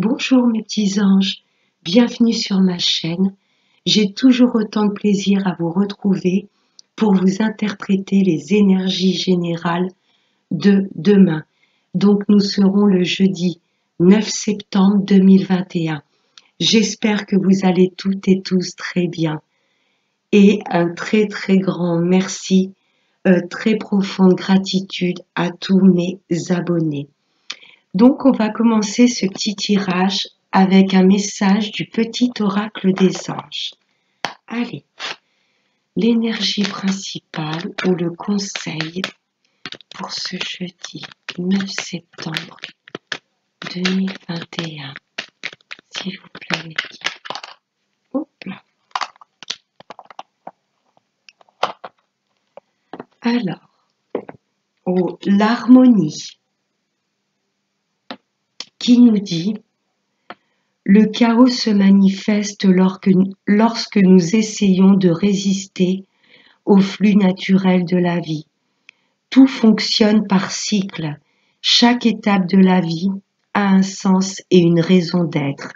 Bonjour mes petits anges, bienvenue sur ma chaîne. J'ai toujours autant de plaisir à vous retrouver pour vous interpréter les énergies générales de demain. Donc nous serons le jeudi 9 septembre 2021. J'espère que vous allez toutes et tous très bien. Et un très grand merci, très profonde gratitude à tous mes abonnés. Donc on va commencer ce petit tirage avec un message du petit oracle des anges. Allez, l'énergie principale ou le conseil pour ce jeudi 9 septembre 2021. S'il vous plaît, les guides. Hop là. Alors, l'harmonie qui nous dit: le chaos se manifeste lorsque nous essayons de résister au flux naturel de la vie. Tout fonctionne par cycle. Chaque étape de la vie a un sens et une raison d'être.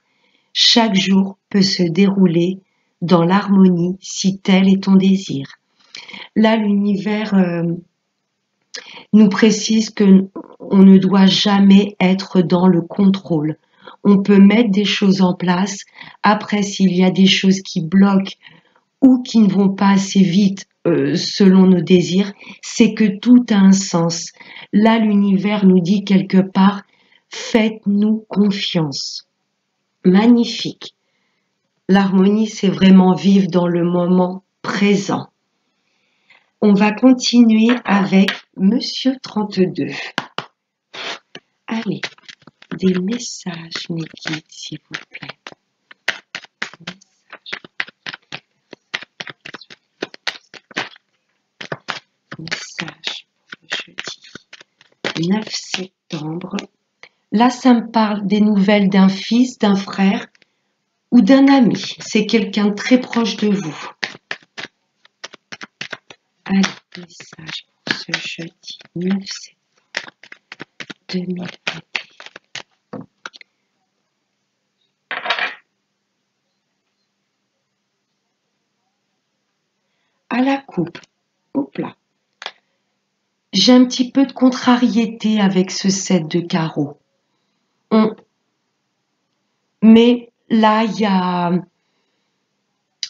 Chaque jour peut se dérouler dans l'harmonie si tel est ton désir. Là, l'univers nous précise que on ne doit jamais être dans le contrôle. On peut mettre des choses en place. Après, s'il y a des choses qui bloquent ou qui ne vont pas assez vite selon nos désirs, c'est que tout a un sens. Là, l'univers nous dit quelque part: faites-nous confiance. Magnifique. L'harmonie, c'est vraiment vivre dans le moment présent. On va continuer avec Monsieur 32. Allez, des messages, mes guides, s'il vous plaît. Message pour le jeudi 9 septembre. Là, ça me parle des nouvelles d'un fils, d'un frère ou d'un ami. C'est quelqu'un de très proche de vous. Allez, message pour ce jeudi 9 septembre 2021. À la coupe. Hop là. J'ai un petit peu de contrariété avec ce 7 de carreau. Mais là,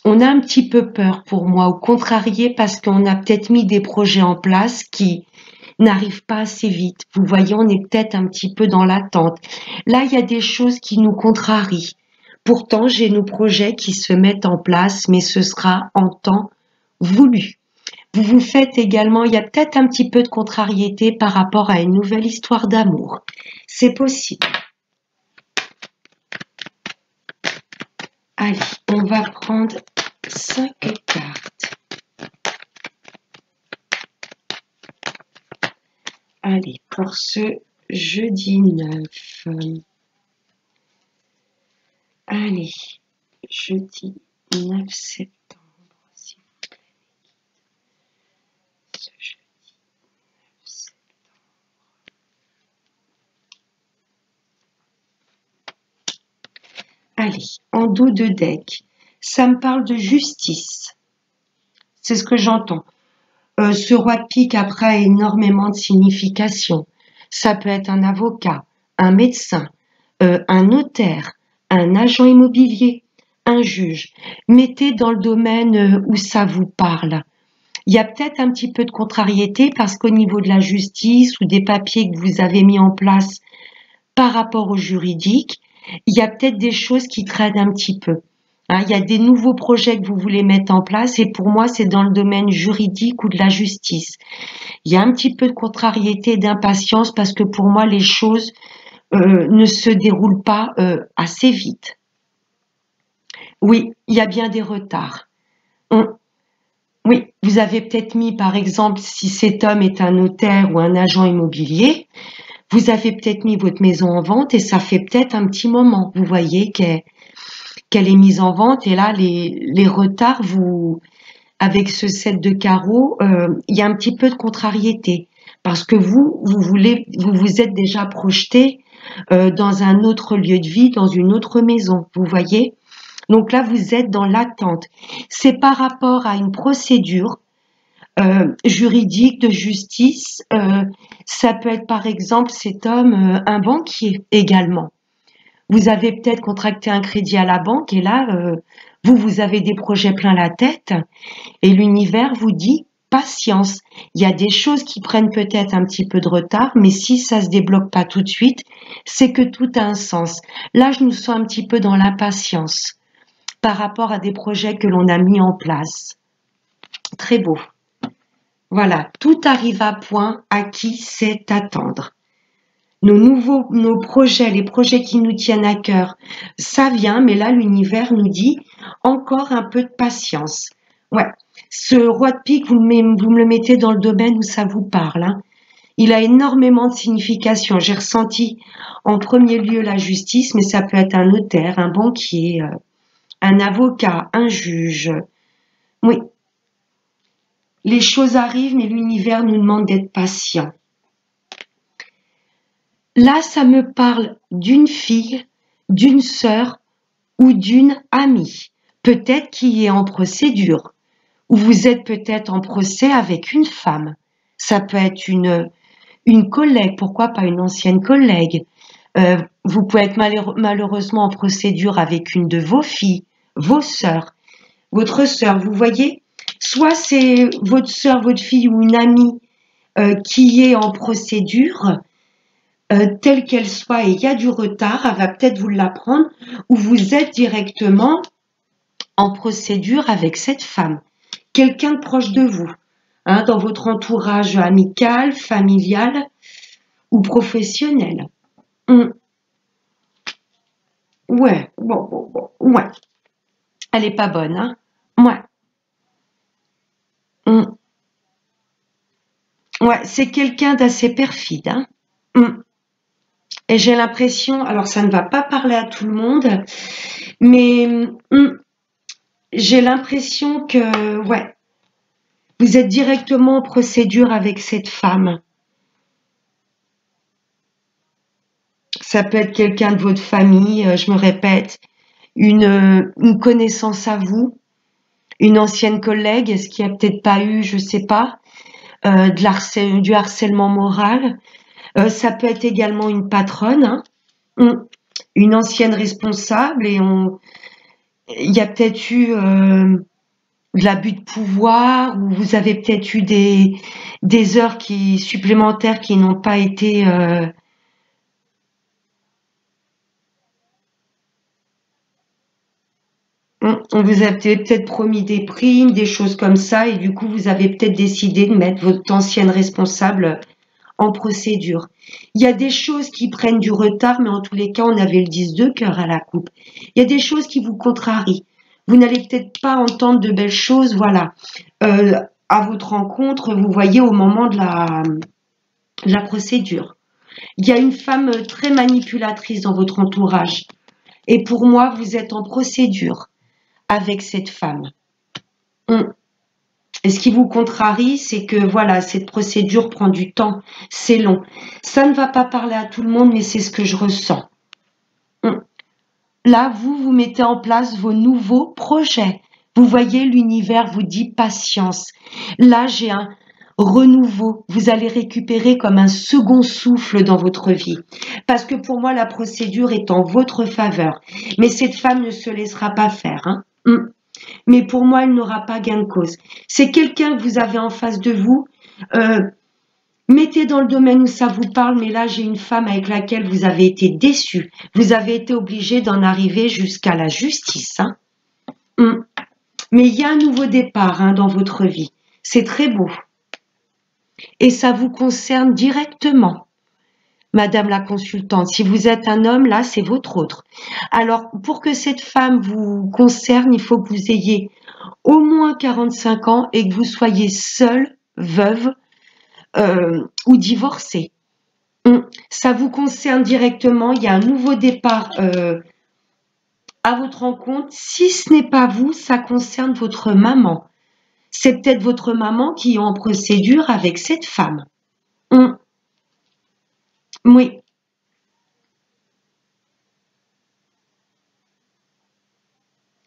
on a un petit peu peur pour moi, ou contrarié, parce qu'on a peut-être mis des projets en place qui n'arrivent pas assez vite. Vous voyez, on est peut-être un petit peu dans l'attente. Là, il y a des choses qui nous contrarient. Pourtant, j'ai nos projets qui se mettent en place, mais ce sera en temps voulu. Vous vous faites également, il y a peut-être un petit peu de contrariété par rapport à une nouvelle histoire d'amour. C'est possible. Allez, on va prendre 5 cartes. Allez, pour ce jeudi 9. Allez, jeudi 9 septembre, s'il vous plaît. Ce jeudi 9 septembre. Allez, en dos de deck, ça me parle de justice. C'est ce que j'entends. Ce roi de pique, après, a énormément de signification. Ça peut être un avocat, un médecin, un notaire, un agent immobilier, un juge. Mettez dans le domaine où ça vous parle. Il y a peut-être un petit peu de contrariété parce qu'au niveau de la justice ou des papiers que vous avez mis en place par rapport au juridique, il y a peut-être des choses qui traînent un petit peu. Hein, il y a des nouveaux projets que vous voulez mettre en place et pour moi, c'est dans le domaine juridique ou de la justice. Il y a un petit peu de contrariété, d'impatience parce que pour moi, les choses ne se déroulent pas assez vite. Oui, il y a bien des retards. Oui, vous avez peut-être mis, par exemple, si cet homme est un notaire ou un agent immobilier, vous avez peut-être mis votre maison en vente et ça fait peut-être un petit moment, vous voyez, qu'elle est mise en vente et là, les retards, avec ce 7 de carreau, il y a un petit peu de contrariété parce que vous vous êtes déjà projeté dans un autre lieu de vie, dans une autre maison, vous voyez? Donc là, vous êtes dans l'attente. C'est par rapport à une procédure juridique de justice. Ça peut être par exemple cet homme, un banquier également. Vous avez peut-être contracté un crédit à la banque et là, vous avez des projets plein la tête et l'univers vous dit patience. Il y a des choses qui prennent peut-être un petit peu de retard, mais si ça se débloque pas tout de suite, c'est que tout a un sens. Là, je nous sens un petit peu dans l'impatience par rapport à des projets que l'on a mis en place. Très beau. Voilà, tout arrive à point à qui sait attendre. Nos projets, les projets qui nous tiennent à cœur, ça vient, mais là, l'univers nous dit encore un peu de patience. Ouais, ce roi de pique, vous me le mettez dans le domaine où ça vous parle, hein. Il a énormément de signification. J'ai ressenti en premier lieu la justice, mais ça peut être un notaire, un banquier, un avocat, un juge. Oui, les choses arrivent, mais l'univers nous demande d'être patient. Là, ça me parle d'une fille, d'une sœur ou d'une amie, peut-être qui est en procédure, ou vous êtes peut-être en procès avec une femme. Ça peut être une collègue, pourquoi pas une ancienne collègue. Vous pouvez être malheureusement en procédure avec une de vos filles, vos sœurs, votre sœur, vous voyez. Soit c'est votre sœur, votre fille ou une amie qui est en procédure, telle qu'elle soit, et il y a du retard, elle va peut-être vous l'apprendre, ou vous êtes directement en procédure avec cette femme, quelqu'un de proche de vous, hein, dans votre entourage amical, familial ou professionnel. Ouais, bon, ouais. Elle est pas bonne, hein. Ouais. Ouais, c'est quelqu'un d'assez perfide, hein. Et j'ai l'impression, alors ça ne va pas parler à tout le monde, mais j'ai l'impression que, ouais, vous êtes directement en procédure avec cette femme. Ça peut être quelqu'un de votre famille, je me répète, une connaissance à vous, une ancienne collègue, est-ce qu'il n'y a peut-être pas eu, je sais pas, du harcèlement moral. Ça peut être également une patronne, hein, une ancienne responsable, et il y a peut-être eu de l'abus de pouvoir, ou vous avez peut-être eu des heures supplémentaires qui n'ont pas été on vous a peut-être promis des primes, des choses comme ça, et du coup vous avez peut-être décidé de mettre votre ancienne responsable en procédure. Il y a des choses qui prennent du retard, mais en tous les cas, on avait le 10 de cœur à la coupe. Il y a des choses qui vous contrarient. Vous n'allez peut-être pas entendre de belles choses, voilà. À votre rencontre, vous voyez, au moment de la procédure. Il y a une femme très manipulatrice dans votre entourage. Et pour moi, vous êtes en procédure avec cette femme. Et ce qui vous contrarie, c'est que voilà, cette procédure prend du temps, c'est long. Ça ne va pas parler à tout le monde, mais c'est ce que je ressens. Là, vous mettez en place vos nouveaux projets. Vous voyez, l'univers vous dit patience. Là, j'ai un renouveau. Vous allez récupérer comme un second souffle dans votre vie. Parce que pour moi, la procédure est en votre faveur. Mais cette femme ne se laissera pas faire, hein. Mais pour moi, elle n'aura pas gain de cause. C'est quelqu'un que vous avez en face de vous. Mettez dans le domaine où ça vous parle, mais là, j'ai une femme avec laquelle vous avez été déçu. Vous avez été obligé d'en arriver jusqu'à la justice, hein. Mais il y a un nouveau départ, hein, dans votre vie. C'est très beau. Et ça vous concerne directement. Madame la consultante, si vous êtes un homme, là, c'est votre autre. Alors, pour que cette femme vous concerne, il faut que vous ayez au moins 45 ans et que vous soyez seule, veuve ou divorcée. Ça vous concerne directement, il y a un nouveau départ à votre rencontre. Si ce n'est pas vous, ça concerne votre maman. C'est peut-être votre maman qui est en procédure avec cette femme. Oui.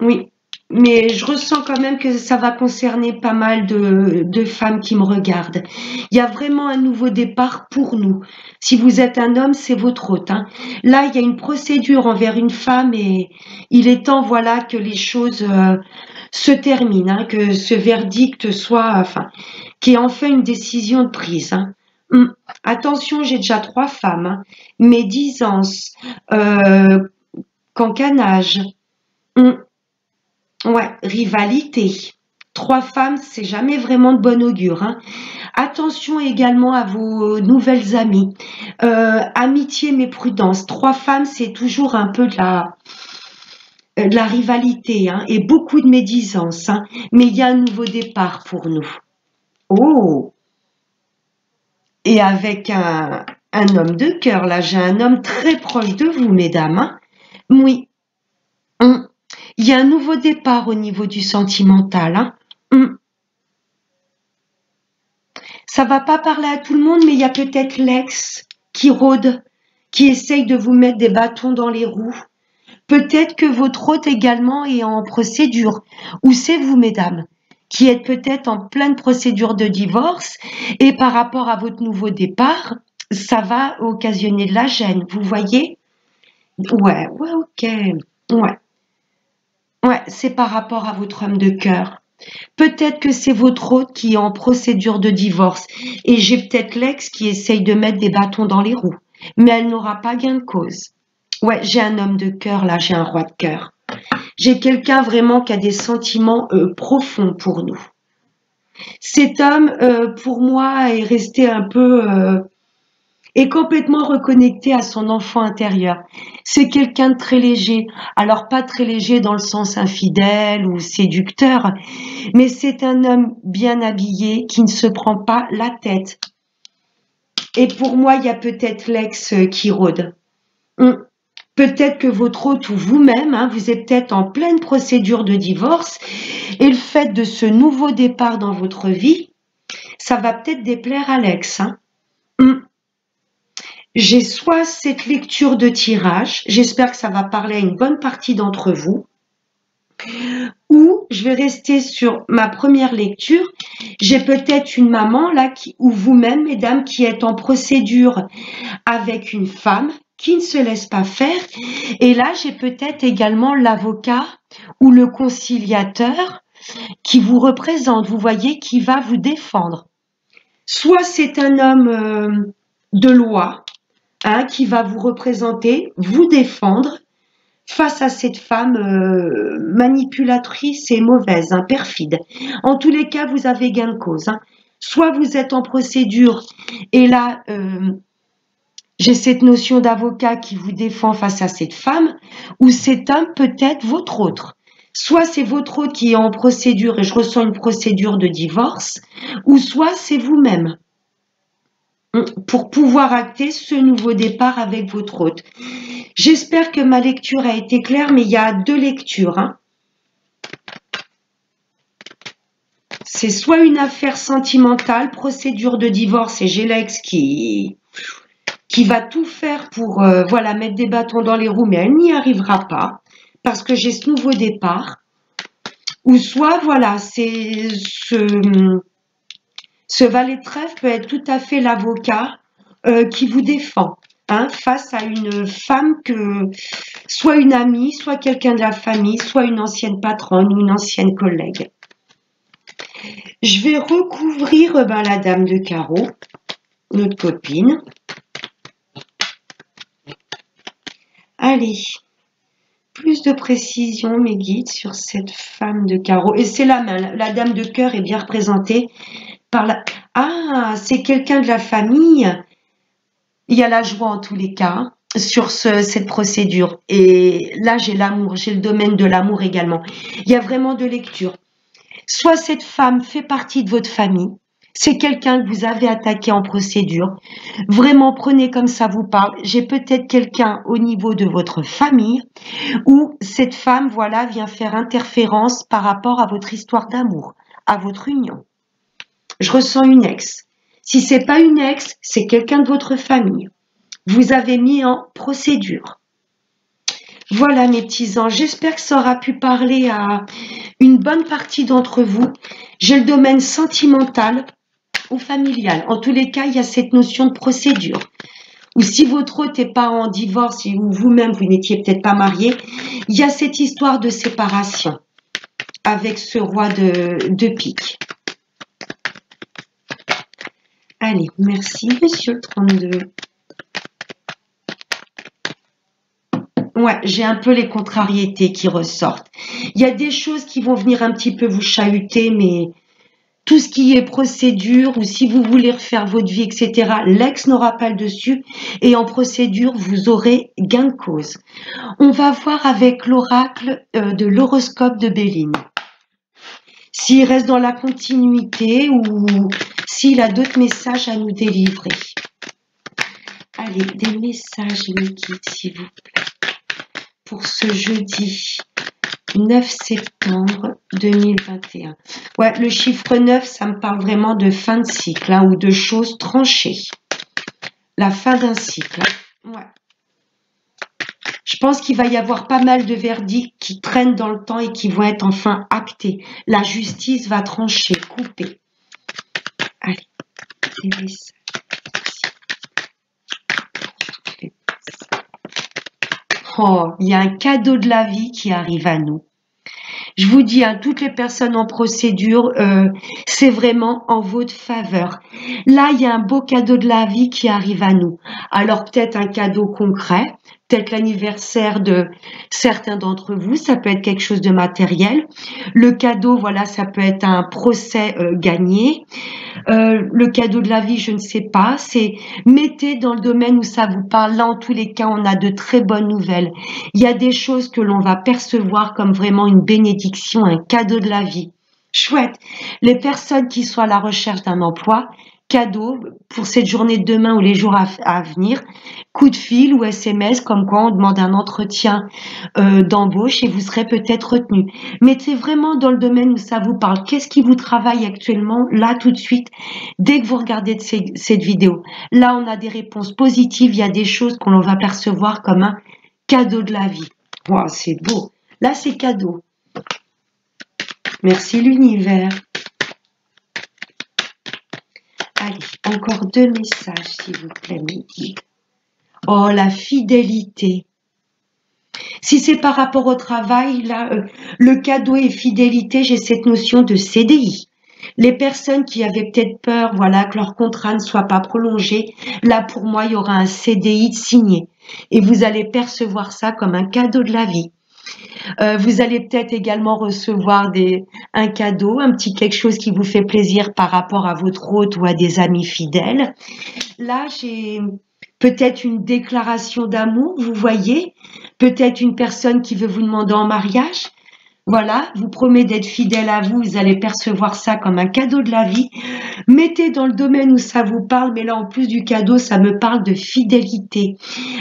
Oui, mais je ressens quand même que ça va concerner pas mal de femmes qui me regardent. Il y a vraiment un nouveau départ pour nous. Si vous êtes un homme, c'est votre hôte, hein. Là, il y a une procédure envers une femme et il est temps, voilà, que les choses se terminent, hein, que ce verdict soit, enfin, qu'il y ait enfin une décision de prise, hein. Hum. Attention, j'ai déjà 3 femmes, hein. Médisance, euh, cancanage. Hum. Ouais, rivalité. 3 femmes, c'est jamais vraiment de bon augure, hein. Attention également à vos nouvelles amies. Amitié mais prudence. 3 femmes, c'est toujours un peu de la rivalité, hein, et beaucoup de médisance, hein. Mais il y a un nouveau départ pour nous. Oh, et avec un homme de cœur, là, j'ai un homme très proche de vous, mesdames, hein. Oui. Hum. Il y a un nouveau départ au niveau du sentimental, hein. Hum. Ça va pas parler à tout le monde, mais il y a peut-être l'ex qui rôde, qui essaye de vous mettre des bâtons dans les roues. Peut-être que votre hôte également est en procédure. Ou c'est vous, mesdames, qui êtes peut-être en pleine procédure de divorce et par rapport à votre nouveau départ, ça va occasionner de la gêne. Vous voyez? Ouais, ouais, ok. Ouais, ouais, c'est par rapport à votre homme de cœur. Peut-être que c'est votre hôte qui est en procédure de divorce et j'ai peut-être l'ex qui essaye de mettre des bâtons dans les roues, mais elle n'aura pas gain de cause. Ouais, j'ai un homme de cœur là, j'ai un roi de cœur. J'ai quelqu'un vraiment qui a des sentiments profonds pour nous. Cet homme, pour moi, est resté un peu est complètement reconnecté à son enfant intérieur. C'est quelqu'un de très léger. Alors pas très léger dans le sens infidèle ou séducteur, mais c'est un homme bien habillé qui ne se prend pas la tête. Et pour moi, il y a peut-être l'ex qui rôde. Hum. Peut-être que votre hôte ou vous-même, hein, vous êtes peut-être en pleine procédure de divorce et le fait de ce nouveau départ dans votre vie, ça va peut-être déplaire à l'ex, hein. Hum. J'ai soit cette lecture de tirage, j'espère que ça va parler à une bonne partie d'entre vous, ou je vais rester sur ma première lecture. J'ai peut-être une maman là ou vous-même, mesdames, qui êtes en procédure avec une femme qui ne se laisse pas faire. Et là, j'ai peut-être également l'avocat ou le conciliateur qui vous représente, vous voyez, qui va vous défendre. Soit c'est un homme de loi, hein, qui va vous représenter, vous défendre face à cette femme manipulatrice et mauvaise, hein, perfide. En tous les cas, vous avez gain de cause, hein. Soit vous êtes en procédure et là, j'ai cette notion d'avocat qui vous défend face à cette femme, ou cet homme peut être votre autre. Soit c'est votre autre qui est en procédure et je ressens une procédure de divorce, ou soit c'est vous-même pour pouvoir acter ce nouveau départ avec votre hôte. J'espère que ma lecture a été claire, mais il y a 2 lectures, hein. C'est soit une affaire sentimentale, procédure de divorce, et j'ai l'ex qui va tout faire pour voilà, mettre des bâtons dans les roues, mais elle n'y arrivera pas, parce que j'ai ce nouveau départ. Ou soit, voilà, c'est ce valet de trèfle peut être tout à fait l'avocat qui vous défend, hein, face à une femme que, soit une amie, soit quelqu'un de la famille, soit une ancienne patronne ou une ancienne collègue. Je vais recouvrir la dame de carreau, notre copine. Allez, plus de précision, mes guides, sur cette femme de carreau. Et c'est la main, la dame de cœur est bien représentée par la... Ah, c'est quelqu'un de la famille. Il y a la joie en tous les cas sur cette procédure. Et là, j'ai l'amour, j'ai le domaine de l'amour également. Il y a vraiment 2 lectures. Soit cette femme fait partie de votre famille, c'est quelqu'un que vous avez attaqué en procédure. Vraiment, prenez comme ça vous parle. J'ai peut-être quelqu'un au niveau de votre famille où cette femme, voilà, vient faire interférence par rapport à votre histoire d'amour, à votre union. Je ressens une ex. Si c'est pas une ex, c'est quelqu'un de votre famille. Vous avez mis en procédure. Voilà mes petits anges, j'espère que ça aura pu parler à une bonne partie d'entre vous. J'ai le domaine sentimental ou familial. En tous les cas, il y a cette notion de procédure. Ou si votre hôte n'est pas en divorce ou vous-même, vous n'étiez peut-être pas marié, il y a cette histoire de séparation avec ce roi de pique. Allez, merci monsieur le 32. Ouais, j'ai un peu les contrariétés qui ressortent. Il y a des choses qui vont venir un petit peu vous chahuter, mais tout ce qui est procédure ou si vous voulez refaire votre vie, etc., l'ex n'aura pas le dessus et en procédure, vous aurez gain de cause. On va voir avec l'oracle de l'horoscope de Béline. S'il reste dans la continuité ou s'il a d'autres messages à nous délivrer. Allez, des messages, mes guides, s'il vous plaît. Pour ce jeudi 9 septembre 2021. Ouais, le chiffre 9, ça me parle vraiment de fin de cycle hein, ou de choses tranchées. La fin d'un cycle. Hein. Ouais. Je pense qu'il va y avoir pas mal de verdicts qui traînent dans le temps et qui vont être enfin actés. La justice va trancher, couper. Allez, des messages. Oh, il y a un cadeau de la vie qui arrive à nous. Je vous dis, à toutes les personnes en procédure, c'est vraiment en votre faveur. Là, il y a un beau cadeau de la vie qui arrive à nous. Alors peut-être un cadeau concret, peut-être l'anniversaire de certains d'entre vous, ça peut être quelque chose de matériel. Le cadeau, voilà, ça peut être un procès gagné. Le cadeau de la vie, je ne sais pas. C'est mettez dans le domaine où ça vous parle. Là, en tous les cas, on a de très bonnes nouvelles. Il y a des choses que l'on va percevoir comme vraiment une bénédiction, un cadeau de la vie. Chouette. Les personnes qui sont à la recherche d'un emploi, cadeau pour cette journée de demain ou les jours à venir, coup de fil ou SMS comme quoi on demande un entretien d'embauche et vous serez peut-être retenu. Mettez vraiment dans le domaine où ça vous parle. Qu'est-ce qui vous travaille actuellement là tout de suite dès que vous regardez cette vidéo? Là, on a des réponses positives. Il y a des choses qu'on va percevoir comme un cadeau de la vie. Wow, c'est beau. Là, c'est cadeau. Merci l'univers. Allez, encore 2 messages, s'il vous plaît, mes guides. Oh, la fidélité. Si c'est par rapport au travail, là, le cadeau et fidélité, j'ai cette notion de CDI. Les personnes qui avaient peut-être peur, voilà, que leur contrat ne soit pas prolongé, là, pour moi, il y aura un CDI signé. Et vous allez percevoir ça comme un cadeau de la vie. Vous allez peut-être également recevoir un cadeau, un petit quelque chose qui vous fait plaisir par rapport à votre hôte ou à des amis fidèles. Là, j'ai peut-être une déclaration d'amour, vous voyez, peut-être une personne qui veut vous demander en mariage. Voilà, vous promet d'être fidèle à vous, vous allez percevoir ça comme un cadeau de la vie. Mettez dans le domaine où ça vous parle, mais là en plus du cadeau, ça me parle de fidélité.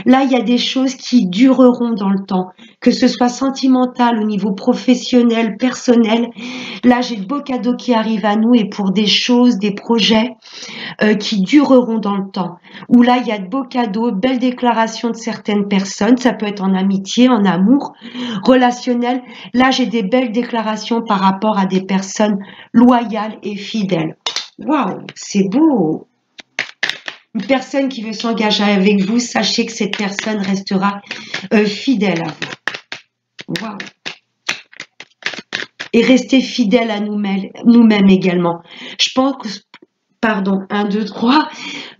Là, il y a des choses qui dureront dans le temps, que ce soit sentimental, au niveau professionnel, personnel. Là, j'ai de beaux cadeaux qui arrivent à nous et pour des choses, des projets qui dureront dans le temps. Où là, il y a de beaux cadeaux, belles déclarations de certaines personnes. Ça peut être en amitié, en amour, relationnel. Là, j'ai des belles déclarations par rapport à des personnes loyales et fidèles. Waouh, c'est beau! Une personne qui veut s'engager avec vous, sachez que cette personne restera fidèle à vous. Waouh! Et restez fidèle à nous-mêmes également. Je pense que, pardon, 1, 2, 3,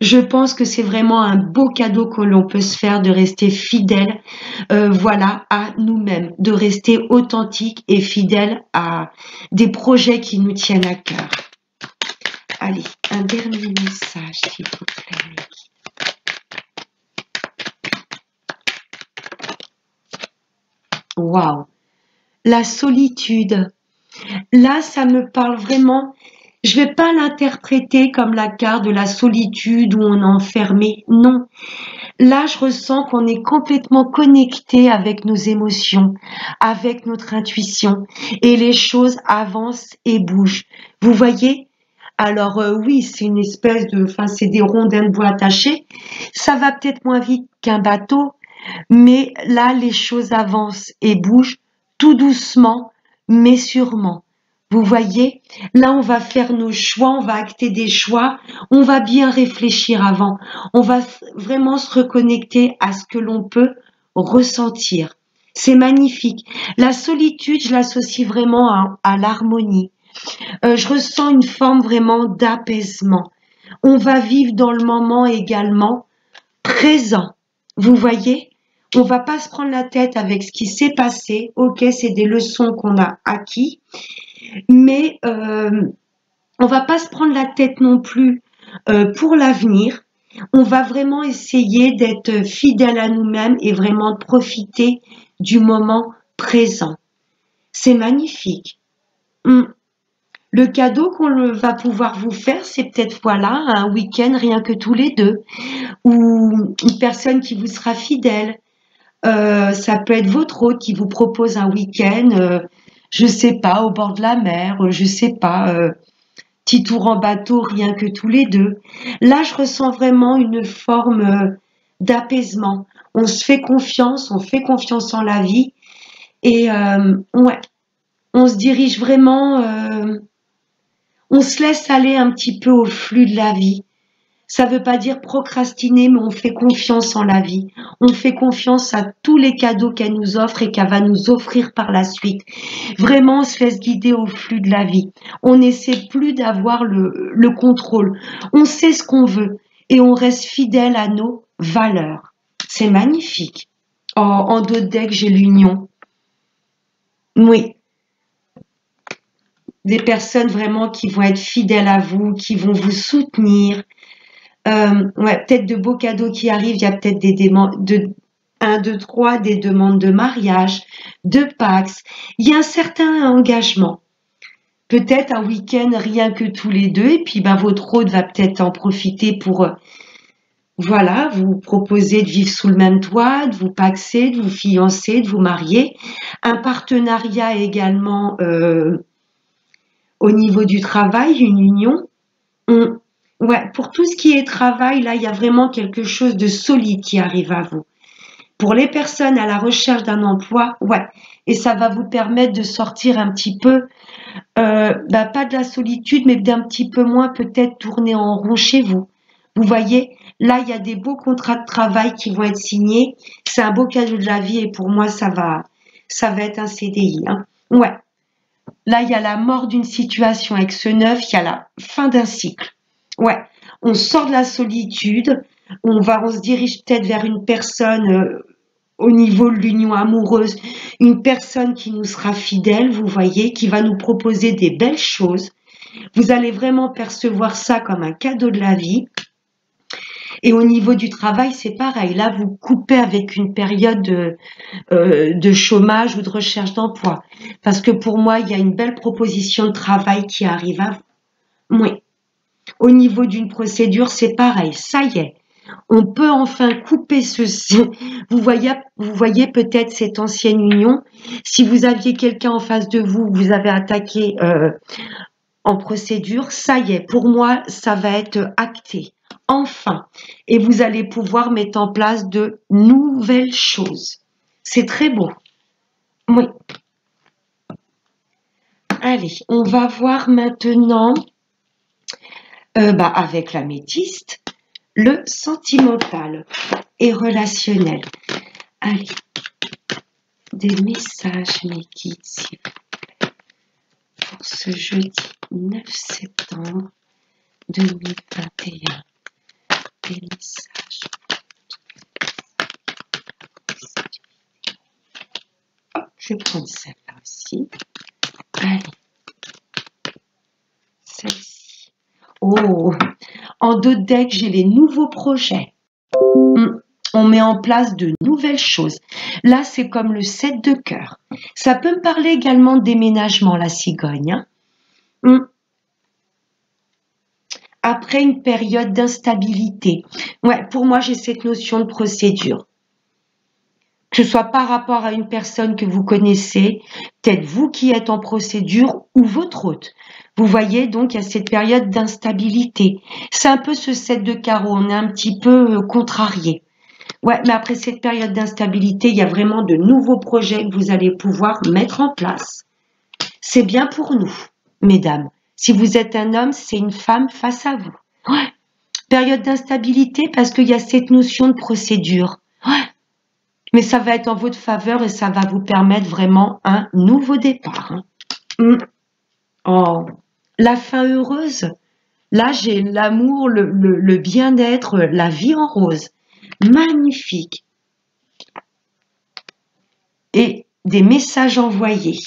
je pense que c'est vraiment un beau cadeau que l'on peut se faire de rester fidèle, voilà, à nous-mêmes, de rester authentique et fidèle à des projets qui nous tiennent à cœur. Allez, un dernier message, s'il vous plaît. Waouh! La solitude. Là, ça me parle vraiment. Je ne vais pas l'interpréter comme la carte de la solitude où on est enfermé. Non. Là, je ressens qu'on est complètement connecté avec nos émotions, avec notre intuition. Et les choses avancent et bougent. Vous voyez? Alors oui, c'est une espèce de, enfin c'est des rondins de bois attachés. Ça va peut-être moins vite qu'un bateau, Mais là, les choses avancent et bougent tout doucement, mais sûrement. Vous voyez, là, on va faire nos choix, on va acter des choix, on va bien réfléchir avant, on va vraiment se reconnecter à ce que l'on peut ressentir. C'est magnifique. La solitude, je l'associe vraiment à l'harmonie. Je ressens une forme vraiment d'apaisement. On va vivre dans le moment également présent. Vous voyez, on va pas se prendre la tête avec ce qui s'est passé. Ok, c'est des leçons qu'on a acquis, mais on va pas se prendre la tête non plus pour l'avenir. On va vraiment essayer d'être fidèle à nous-mêmes et vraiment de profiter du moment présent. C'est magnifique. Le cadeau qu'on va pouvoir vous faire, c'est peut-être voilà un week-end rien que tous les deux, ou une personne qui vous sera fidèle. Ça peut être votre hôte qui vous propose un week-end, je sais pas, au bord de la mer, je sais pas, petit tour en bateau rien que tous les deux. Là, je ressens vraiment une forme d'apaisement. On se fait confiance, on fait confiance en la vie et ouais, on se dirige vraiment. On se laisse aller un petit peu au flux de la vie. Ça ne veut pas dire procrastiner, mais on fait confiance en la vie. On fait confiance à tous les cadeaux qu'elle nous offre et qu'elle va nous offrir par la suite. Vraiment, on se laisse guider au flux de la vie. On n'essaie plus d'avoir le contrôle. On sait ce qu'on veut et on reste fidèle à nos valeurs. C'est magnifique. Oh, en dos de deck, j'ai l'union. Oui. Des personnes vraiment qui vont être fidèles à vous, qui vont vous soutenir. Ouais, peut-être de beaux cadeaux qui arrivent. Il y a peut-être des demandes de 1, 2, 3, des demandes de mariage, de Pax. Il y a un certain engagement. Peut-être un week-end rien que tous les deux. Et puis, ben, votre hôte va peut-être en profiter pour, voilà, vous proposer de vivre sous le même toit, de vous paxer, de vous fiancer, de vous marier. Un partenariat également au niveau du travail, une union. Ouais, pour tout ce qui est travail, là, il y a vraiment quelque chose de solide qui arrive à vous. Pour les personnes à la recherche d'un emploi, ouais, et ça va vous permettre de sortir un petit peu, pas de la solitude, mais d'un petit peu moins peut-être tourner en rond chez vous. Vous voyez, là, il y a des beaux contrats de travail qui vont être signés. C'est un beau cadeau de la vie et pour moi, ça va être un CDI. Hein. Ouais, là, il y a la mort d'une situation avec ce 9, il y a la fin d'un cycle. Ouais, on sort de la solitude, on se dirige peut-être vers une personne au niveau de l'union amoureuse, une personne qui nous sera fidèle, vous voyez, qui va nous proposer des belles choses. Vous allez vraiment percevoir ça comme un cadeau de la vie. Et au niveau du travail, c'est pareil. Là, vous coupez avec une période de chômage ou de recherche d'emploi. Parce que pour moi, il y a une belle proposition de travail qui arrive à vous. Oui. Au niveau d'une procédure, c'est pareil. Ça y est. On peut enfin couper ceci. Vous voyez peut-être cette ancienne union. Si vous aviez quelqu'un en face de vous, vous avez attaqué en procédure, ça y est. Pour moi, ça va être acté. Enfin. Et vous allez pouvoir mettre en place de nouvelles choses. C'est très beau. Oui. Allez, on va voir maintenant, avec l'améthyste, le sentimental et relationnel. Allez, des messages, mes guides, s'il vous plaît, pour ce jeudi 9 septembre 2021. Des messages. Oh, je vais prendre celle-là aussi. Allez. Celle-ci. Oh, en dos de deck, j'ai les nouveaux projets. On met en place de nouvelles choses. Là, c'est comme le 7 de cœur. Ça peut me parler également de déménagement, la cigogne. Hein. Après une période d'instabilité. Ouais, pour moi, j'ai cette notion de procédure. Que ce soit par rapport à une personne que vous connaissez, peut-être vous qui êtes en procédure ou votre hôte. Vous voyez, donc, il y a cette période d'instabilité. C'est un peu ce 7 de carreau, on est un petit peu contrarié. Ouais, mais après cette période d'instabilité, il y a vraiment de nouveaux projets que vous allez pouvoir mettre en place. C'est bien pour nous, mesdames. Si vous êtes un homme, c'est une femme face à vous. Ouais. Période d'instabilité parce qu'il y a cette notion de procédure. Ouais. Mais ça va être en votre faveur et ça va vous permettre vraiment un nouveau départ. Oh, la fin heureuse. Là, j'ai l'amour, le bien-être, la vie en rose. Magnifique. Et des messages envoyés.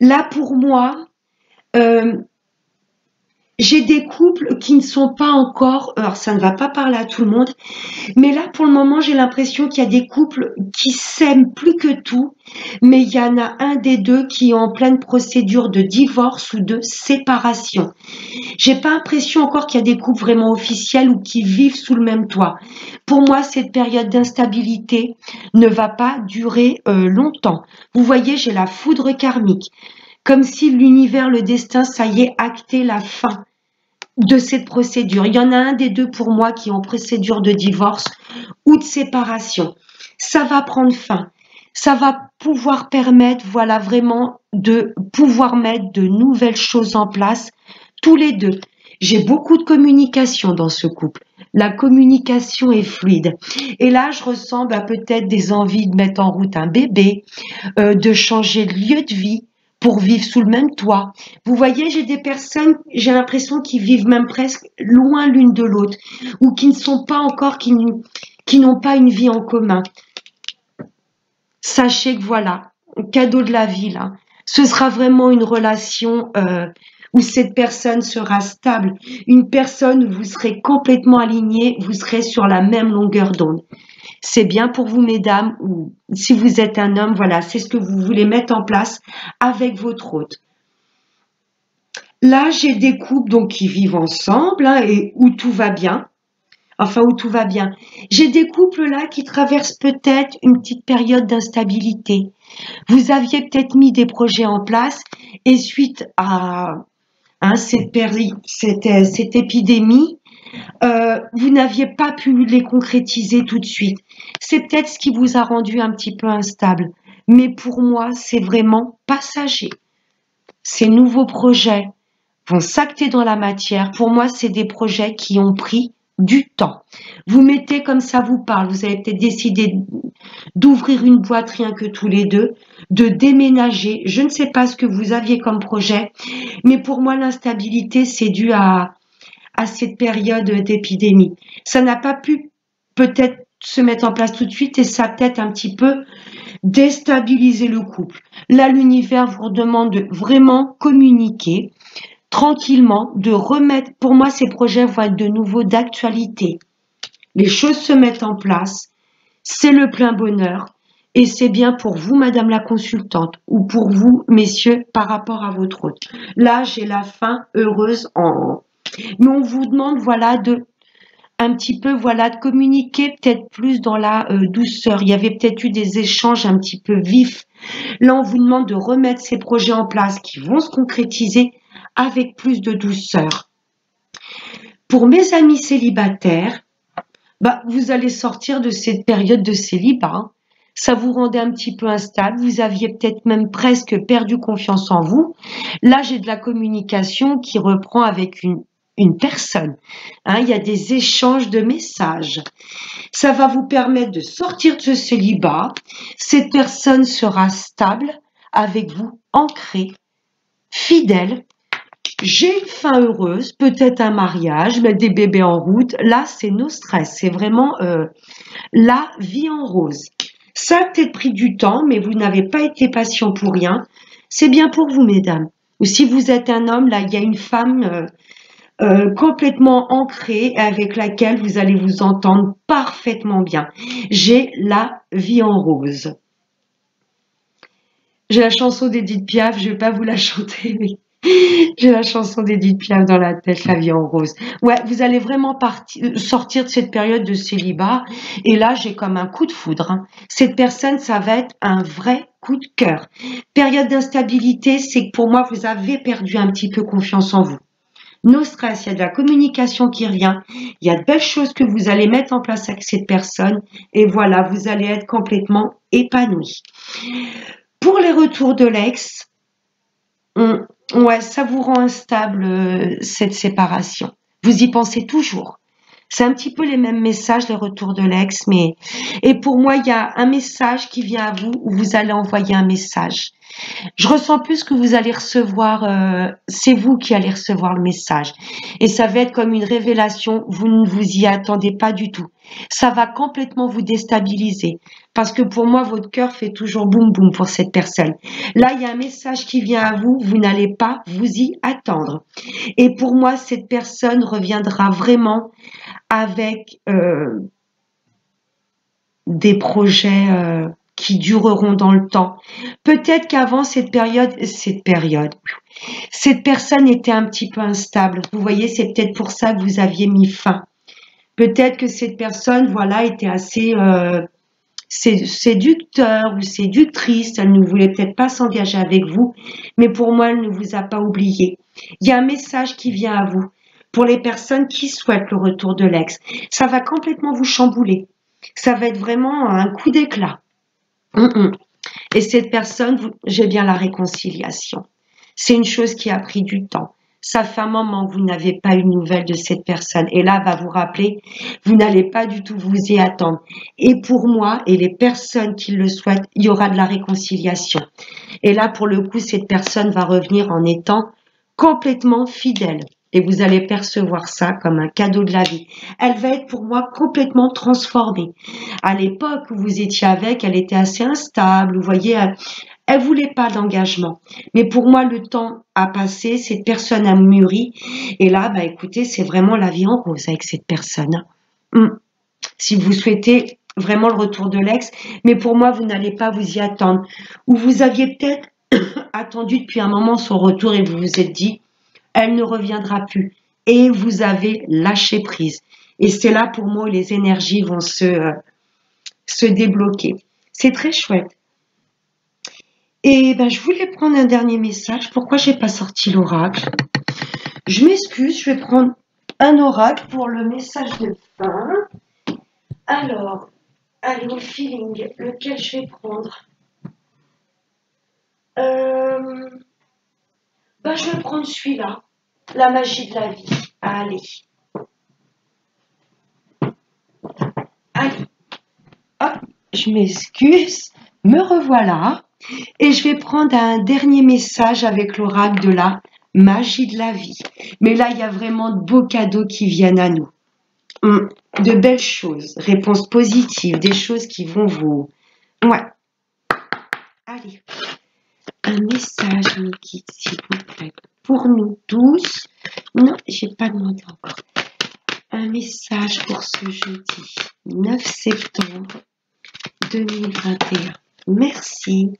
Là, pour moi, euh, j'ai des couples qui ne sont pas encore, alors ça ne va pas parler à tout le monde, mais là, pour le moment, j'ai l'impression qu'il y a des couples qui s'aiment plus que tout, mais il y en a un des deux qui est en pleine procédure de divorce ou de séparation. J'ai pas l'impression encore qu'il y a des couples vraiment officiels ou qui vivent sous le même toit. Pour moi, cette période d'instabilité ne va pas durer longtemps. Vous voyez, j'ai la foudre karmique. Comme si l'univers, le destin, ça y est, actait la fin de cette procédure. Il y en a un des deux pour moi qui est en procédure de divorce ou de séparation. Ça va prendre fin. Ça va pouvoir permettre, voilà, vraiment de pouvoir mettre de nouvelles choses en place tous les deux. J'ai beaucoup de communication dans ce couple. La communication est fluide. Et là, je ressens peut-être des envies de mettre en route un bébé, de changer de lieu de vie pour vivre sous le même toit. Vous voyez, j'ai des personnes, j'ai l'impression qu'ils vivent même presque loin l'une de l'autre ou qui ne sont pas encore, qui n'ont pas une vie en commun. Sachez que voilà, cadeau de la vie là, ce sera vraiment une relation où cette personne sera stable, une personne où vous serez complètement alignés, vous serez sur la même longueur d'onde. C'est bien pour vous, mesdames, ou si vous êtes un homme, voilà, c'est ce que vous voulez mettre en place avec votre hôte. Là, j'ai des couples donc qui vivent ensemble et où tout va bien. Enfin, où tout va bien. J'ai des couples là qui traversent peut-être une petite période d'instabilité. Vous aviez peut-être mis des projets en place et suite à cette épidémie, vous n'aviez pas pu les concrétiser tout de suite. C'est peut-être ce qui vous a rendu un petit peu instable. Mais pour moi, c'est vraiment passager. Ces nouveaux projets vont s'acter dans la matière. Pour moi, c'est des projets qui ont pris du temps. Vous mettez comme ça vous parle. Vous avez peut-être décidé d'ouvrir une boîte rien que tous les deux, de déménager. Je ne sais pas ce que vous aviez comme projet, mais pour moi, l'instabilité, c'est dû à cette période d'épidémie. Ça n'a pas pu peut-être se mettre en place tout de suite et ça a peut-être un petit peu déstabilisé le couple. Là, l'univers vous demande de vraiment communiquer tranquillement, de remettre, pour moi, ces projets vont être de nouveau d'actualité. Les choses se mettent en place, c'est le plein bonheur et c'est bien pour vous, madame la consultante, ou pour vous, messieurs, par rapport à votre hôte. Là, j'ai la fin heureuse en... Mais on vous demande, voilà, de un petit peu, voilà, de communiquer peut-être plus dans la douceur. Il y avait peut-être eu des échanges un petit peu vifs. Là, on vous demande de remettre ces projets en place qui vont se concrétiser avec plus de douceur. Pour mes amis célibataires, vous allez sortir de cette période de célibat. Ça vous rendait un petit peu instable. Vous aviez peut-être même presque perdu confiance en vous. Là, j'ai de la communication qui reprend avec une personne. Il y a des échanges de messages. Ça va vous permettre de sortir de ce célibat. Cette personne sera stable avec vous, ancrée, fidèle. J'ai une fin heureuse, peut-être un mariage, mettre des bébés en route. Là, c'est no stress. C'est vraiment la vie en rose. Ça a peut-être pris du temps, mais vous n'avez pas été patient pour rien. C'est bien pour vous, mesdames. Ou si vous êtes un homme, là, il y a une femme complètement ancrée avec laquelle vous allez vous entendre parfaitement bien. J'ai la vie en rose. J'ai la chanson d'Edith Piaf, je vais pas vous la chanter, mais j'ai la chanson d'Edith Piaf dans la tête, la vie en rose. Ouais, vous allez vraiment sortir de cette période de célibat. Et là, j'ai comme un coup de foudre. Cette personne, ça va être un vrai coup de cœur. Période d'instabilité, c'est que pour moi, vous avez perdu un petit peu confiance en vous. No stress, il y a de la communication qui revient, il y a de belles choses que vous allez mettre en place avec cette personne et voilà, vous allez être complètement épanoui. Pour les retours de l'ex, ouais, ça vous rend instable cette séparation. Vous y pensez toujours. C'est un petit peu les mêmes messages, les retours de l'ex, mais et pour moi, il y a un message qui vient à vous où vous allez envoyer un message. Je ressens plus que vous allez recevoir, c'est vous qui allez recevoir le message. Et ça va être comme une révélation, vous ne vous y attendez pas du tout. Ça va complètement vous déstabiliser. Parce que pour moi, votre cœur fait toujours boum boum pour cette personne. Là, il y a un message qui vient à vous, vous n'allez pas vous y attendre. Et pour moi, cette personne reviendra vraiment avec des projets qui dureront dans le temps. Peut-être qu'avant cette personne était un petit peu instable. Vous voyez, c'est peut-être pour ça que vous aviez mis fin. Peut-être que cette personne, voilà, était assez séducteur ou séductrice. Elle ne voulait peut-être pas s'engager avec vous, mais pour moi, elle ne vous a pas oublié. Il y a un message qui vient à vous. Pour les personnes qui souhaitent le retour de l'ex, ça va complètement vous chambouler. Ça va être vraiment un coup d'éclat. Et cette personne, j'ai bien la réconciliation. C'est une chose qui a pris du temps. Ça fait un moment que vous n'avez pas eu de nouvelles de cette personne. Et là, va vous rappeler, vous n'allez pas du tout vous y attendre. Et pour moi, et les personnes qui le souhaitent, il y aura de la réconciliation. Et là, pour le coup, cette personne va revenir en étant complètement fidèle. Et vous allez percevoir ça comme un cadeau de la vie. Elle va être pour moi complètement transformée. À l'époque où vous étiez avec, elle était assez instable. Vous voyez, elle voulait pas d'engagement. Mais pour moi, le temps a passé, cette personne a mûri. Et là, bah écoutez, c'est vraiment la vie en rose avec cette personne. Si vous souhaitez vraiment le retour de l'ex, mais pour moi, vous n'allez pas vous y attendre. Ou vous aviez peut-être attendu depuis un moment son retour et vous vous êtes dit, elle ne reviendra plus. Et vous avez lâché prise. Et c'est là pour moi où les énergies vont se débloquer. C'est très chouette. Et ben, je voulais prendre un dernier message. Pourquoi j'ai pas sorti l'oracle? Je m'excuse, je vais prendre un oracle pour le message de fin. Alors, allez au feeling, lequel je vais prendre? Ben, je vais prendre celui-là, la magie de la vie. Allez. Allez. Hop, je m'excuse, me revoilà. Et je vais prendre un dernier message avec l'oracle de la magie de la vie. Mais là, il y a vraiment de beaux cadeaux qui viennent à nous. De belles choses, réponses positives, des choses qui vont vous... Ouais. Allez. Un message, mes guides, s'il vous plaît. Pour nous tous. Non, j'ai pas demandé encore. Un message pour ce jeudi 9 septembre 2021. Merci.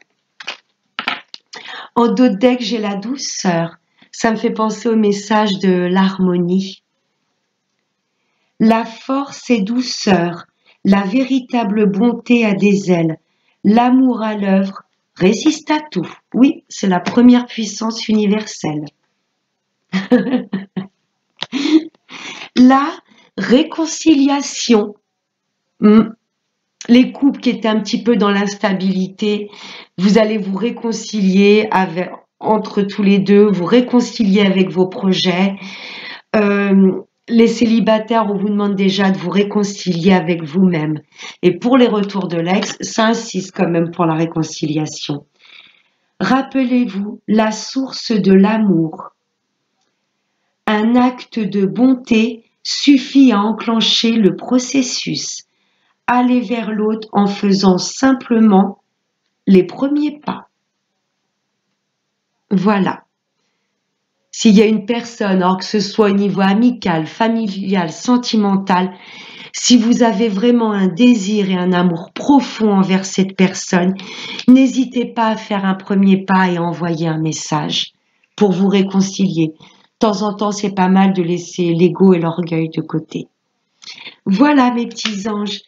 En dos de deck, j'ai la douceur. Ça me fait penser au message de l'harmonie. La force et douceur, la véritable bonté a des ailes, l'amour à l'œuvre résiste à tout. Oui, c'est la première puissance universelle. La réconciliation. Les couples qui étaient un petit peu dans l'instabilité, vous allez vous réconcilier entre tous les deux, vous réconcilier avec vos projets. Les célibataires, on vous demande déjà de vous réconcilier avec vous-même. Et pour les retours de l'ex, ça insiste quand même pour la réconciliation. Rappelez-vous la source de l'amour. Un acte de bonté suffit à enclencher le processus. Aller vers l'autre en faisant simplement les premiers pas. Voilà. S'il y a une personne, alors que ce soit au niveau amical, familial, sentimental, si vous avez vraiment un désir et un amour profond envers cette personne, n'hésitez pas à faire un premier pas et à envoyer un message pour vous réconcilier. De temps en temps, c'est pas mal de laisser l'ego et l'orgueil de côté. Voilà mes petits anges.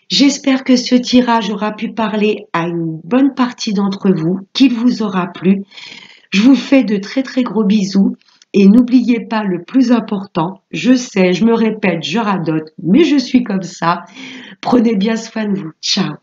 J'espère que ce tirage aura pu parler à une bonne partie d'entre vous, qu'il vous aura plu. Je vous fais de très très gros bisous Et n'oubliez pas le plus important, je sais, je me répète, je radote, mais je suis comme ça. Prenez bien soin de vous. Ciao.